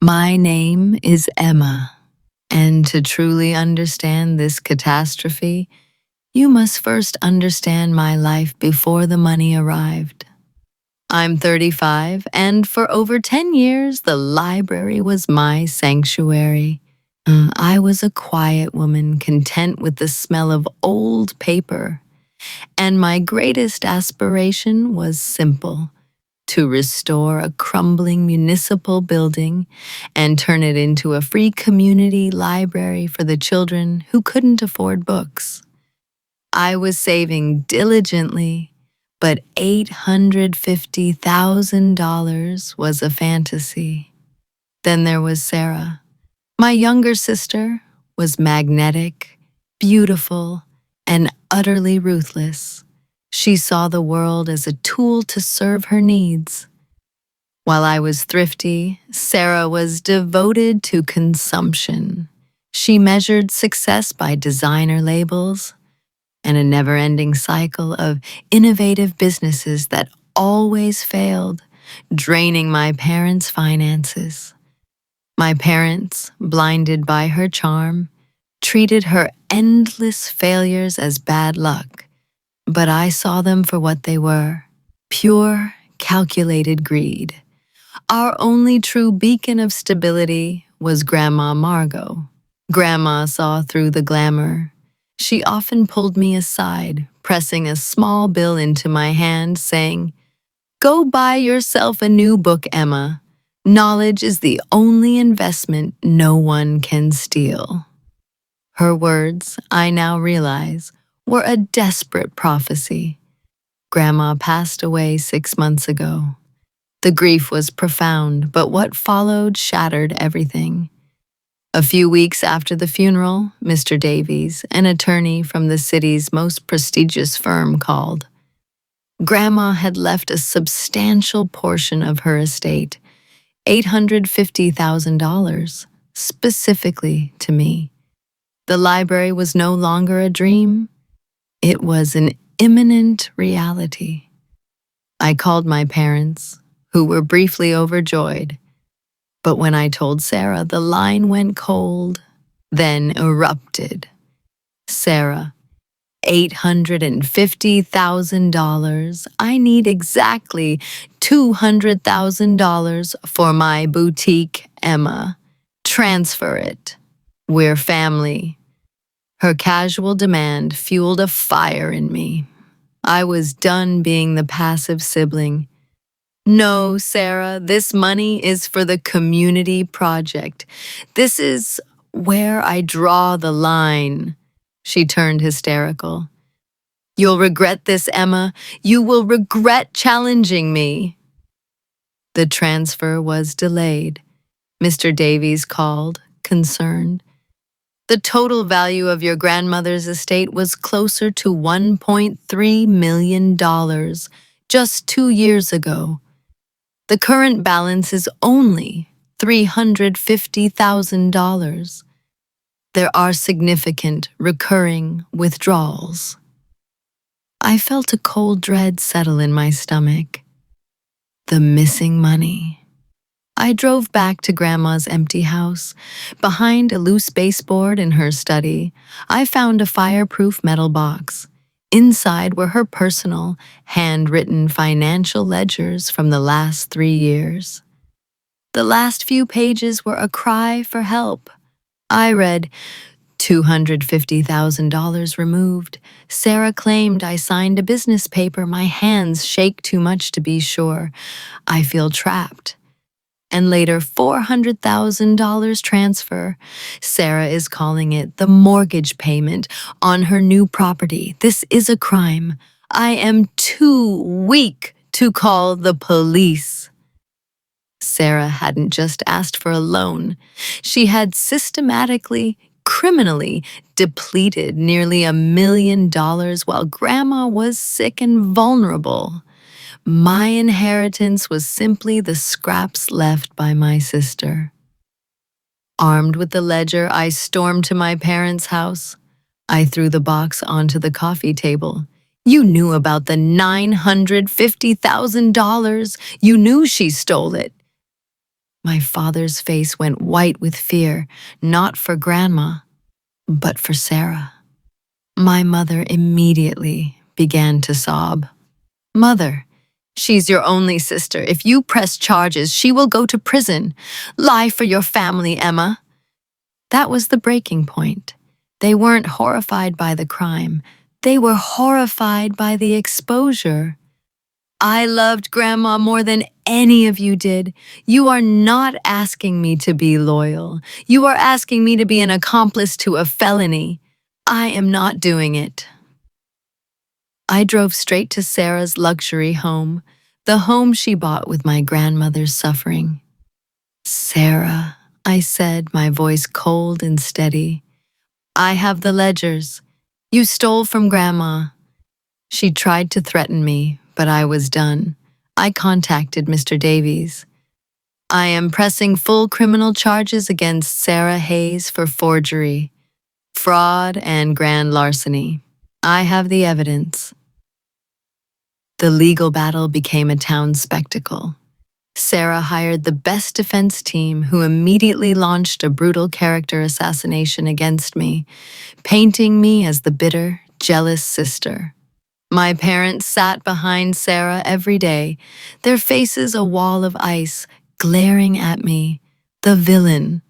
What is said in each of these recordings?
My name is Emma, and to truly understand this catastrophe, you must first understand my life before the money arrived. I'm 35, and for over 10 years, the library was my sanctuary. I was a quiet woman content with the smell of old paper, and my greatest aspiration was simple: to restore a crumbling municipal building and turn it into a free community library for the children who couldn't afford books. I was saving diligently, but $850,000 was a fantasy. Then there was Sarah. My younger sister was magnetic, beautiful, and utterly ruthless. She saw the world as a tool to serve her needs. While I was thrifty, Sarah was devoted to consumption. She measured success by designer labels and a never-ending cycle of innovative businesses that always failed, draining my parents' finances. My parents, blinded by her charm, treated her endless failures as bad luck, but I saw them for what they were: pure, calculated greed. Our only true beacon of stability was Grandma Margot. Grandma saw through the glamour. She often pulled me aside, pressing a small bill into my hand, saying, "Go buy yourself a new book, Emma. Knowledge is the only investment no one can steal." Her words, I now realize, were a desperate prophecy. Grandma passed away 6 months ago. The grief was profound, but what followed shattered everything. A few weeks after the funeral, Mr. Davies, an attorney from the city's most prestigious firm, called. Grandma had left a substantial portion of her estate, $850,000, specifically to me. The library was no longer a dream. It was an imminent reality. I called my parents, who were briefly overjoyed. But when I told Sarah, the line went cold, then erupted. "Sarah, $850,000. I need exactly $200,000 for my boutique, Emma. Transfer it. We're family." Her casual demand fueled a fire in me. I was done being the passive sibling. "No, Sarah, this money is for the community project. This is where I draw the line." She turned hysterical. "You'll regret this, Emma. You will regret challenging me." The transfer was delayed. Mr. Davies called, concerned. "The total value of your grandmother's estate was closer to $1.3 million just 2 years ago. The current balance is only $350,000. There are significant recurring withdrawals." I felt a cold dread settle in my stomach. The missing money. I drove back to Grandma's empty house. Behind a loose baseboard in her study, I found a fireproof metal box. Inside were her personal, handwritten financial ledgers from the last 3 years. The last few pages were a cry for help. I read, $250,000 removed. Sarah claimed I signed a business paper. My hands shake too much to be sure. I feel trapped. And later, $400,000 transfer. Sarah is calling it the mortgage payment on her new property. This is a crime. I am too weak to call the police. Sarah hadn't just asked for a loan. She had systematically, criminally depleted nearly $1 million while Grandma was sick and vulnerable. My inheritance was simply the scraps left by my sister. Armed with the ledger, I stormed to my parents' house. I threw the box onto the coffee table. "You knew about the $950,000. You knew she stole it." My father's face went white with fear, not for Grandma, but for Sarah. My mother immediately began to sob. Mother, she's your only sister. If you press charges, she will go to prison. Lie for your family, Emma. That was the breaking point. They weren't horrified by the crime. They were horrified by the exposure. I loved Grandma more than any of you did. You are not asking me to be loyal. You are asking me to be an accomplice to a felony. I am not doing it. I drove straight to Sarah's luxury home, the home she bought with my grandmother's suffering. Sarah, I said, my voice cold and steady. I have the ledgers. You stole from Grandma. She tried to threaten me, but I was done. I contacted Mr. Davies. I am pressing full criminal charges against Sarah Hayes for forgery, fraud, and grand larceny. I have the evidence. The legal battle became a town spectacle. Sarah hired the best defense team, who immediately launched a brutal character assassination against me, painting me as the bitter, jealous sister. My parents sat behind Sarah every day, their faces a wall of ice, glaring at me, the villain.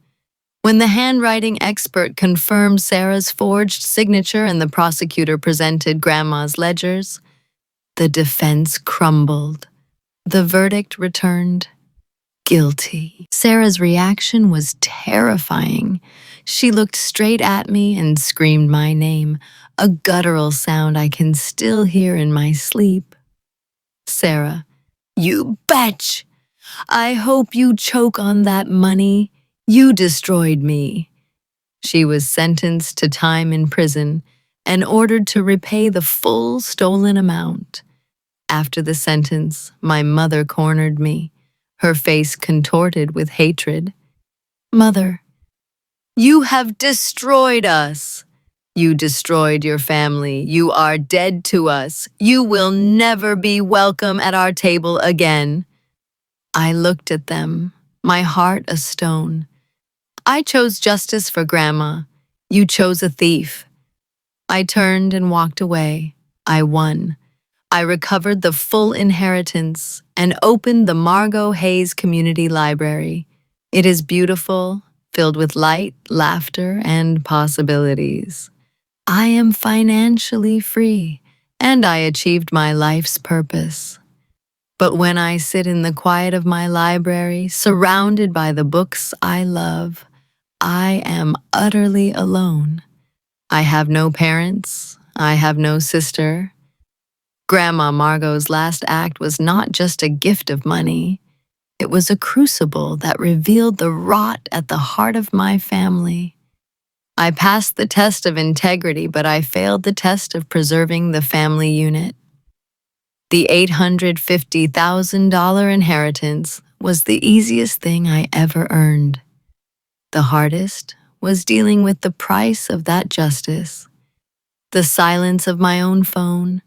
When the handwriting expert confirmed Sarah's forged signature and the prosecutor presented Grandma's ledgers, the defense crumbled. The verdict returned guilty. Sarah's reaction was terrifying. She looked straight at me and screamed my name, a guttural sound I can still hear in my sleep. Sarah, you betch! I hope you choke on that money. You destroyed me. She was sentenced to time in prison and ordered to repay the full stolen amount. After the sentence, my mother cornered me, her face contorted with hatred. Mother, you have destroyed us. You destroyed your family. You are dead to us. You will never be welcome at our table again. I looked at them, my heart a stone. I chose justice for Grandma. You chose a thief. I turned and walked away. I won. I recovered the full inheritance and opened the Margot Hayes Community Library. It is beautiful, filled with light, laughter, and possibilities. I am financially free, and I achieved my life's purpose. But when I sit in the quiet of my library, surrounded by the books I love, I am utterly alone. I have no parents. I have no sister. Grandma Margot's last act was not just a gift of money. It was a crucible that revealed the rot at the heart of my family. I passed the test of integrity, but I failed the test of preserving the family unit. The $850,000 inheritance was the easiest thing I ever earned. The hardest was dealing with the price of that justice, the silence of my own phone,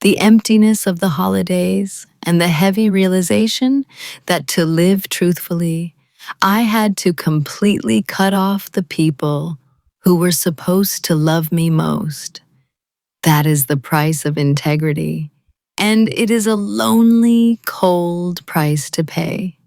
the emptiness of the holidays, and the heavy realization that to live truthfully, I had to completely cut off the people who were supposed to love me most. That is the price of integrity, and it is a lonely, cold price to pay.